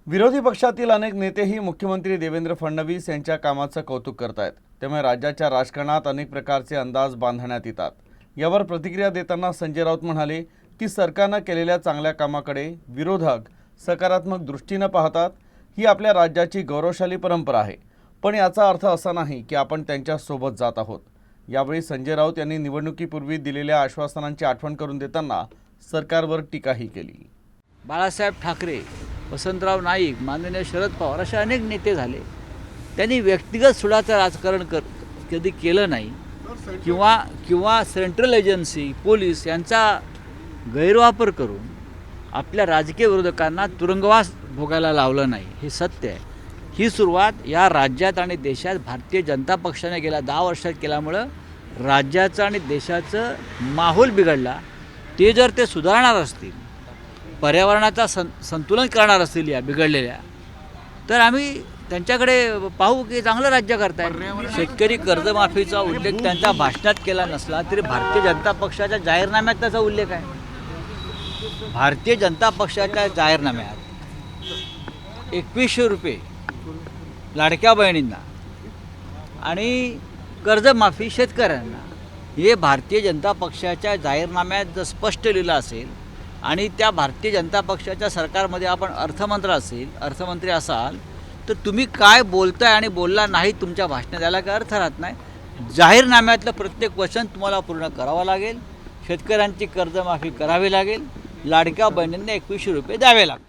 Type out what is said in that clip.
विरोधी पक्षातील अनेक नेतेही मुख्यमंत्री देवेंद्र फडणवीस यांच्या कामाचं कौतुक करतायत। त्यामुळे राज्याच्या राजकारणात अनेक प्रकारचे अंदाज बांधण्यात येतात। यावर प्रतिक्रिया देताना संजय राऊत म्हणाले की सरकारने केलेल्या चांगल्या कामाकडे विरोधक सकारात्मक दृष्टीने पाहतात। ही आपल्या राज्याची गौरवशाली परंपरा आहे, पण याचा अर्थ असा नाही की आपण त्यांच्या सोबत जात आहोत। यावेळी संजय राऊत यांनी निवडणुकीपूर्वी दिलेल्या आश्वासनांची आठवण करून देताना सरकारवर टीकाही केली। बाळासाहेब ठाकरे, वसंतराव नाईक, माननीय शरद पवार असे अनेक नेते झाले। त्यांनी व्यक्तिगत सुडाचं राजकारण कधी केलं नाही किंवा सेंट्रल एजन्सी पोलीस यांचा गैरवापर करून आपल्या राजकीय विरोधकांना तुरुंगवास भोगायला लावलं नाही, हे सत्य आहे। ही सुरुवात या राज्यात आणि देशात भारतीय जनता पक्षाने गेल्या 10 वर्षात केल्यामुळं राज्याचं आणि देशाचं माहोल बिघडला। ते जर ते सुधारणार असतील, पर्यावरणाचा संतुलन करणार असतील या बिघडलेल्या, तर आम्ही त्यांच्याकडे पाहू की चांगलं राज्य करताय। शेतकरी कर्जमाफीचा उल्लेख त्यांच्या भाषणात केला नसला तरी भारतीय जनता पक्षाच्या जाहीरनाम्यात त्याचा उल्लेख आहे। भारतीय जनता पक्षाच्या जाहीरनाम्यात 2100 रुपये लाडक्या बहिणींना आणि कर्जमाफी शेतकऱ्यांना, हे भारतीय जनता पक्षाच्या जाहीरनाम्यात जर स्पष्ट लिहिलं असेल आणि त्या भारतीय जनता पक्षाच्या सरकारमध्ये आपण अर्थमंत्री असाल, तर तुम्ही काय बोलताय आणि बोलला नाही तुमच्या भाषणात, याला काय अर्थ राहत नाही। जाहीरनाम्यातलं प्रत्येक वचन तुम्हाला पूर्ण करावं लागेल। शेतकऱ्यांची कर्जमाफी करावी लागेल, लाडक्या बहिणींना 2100 रुपये द्यावे लागतील।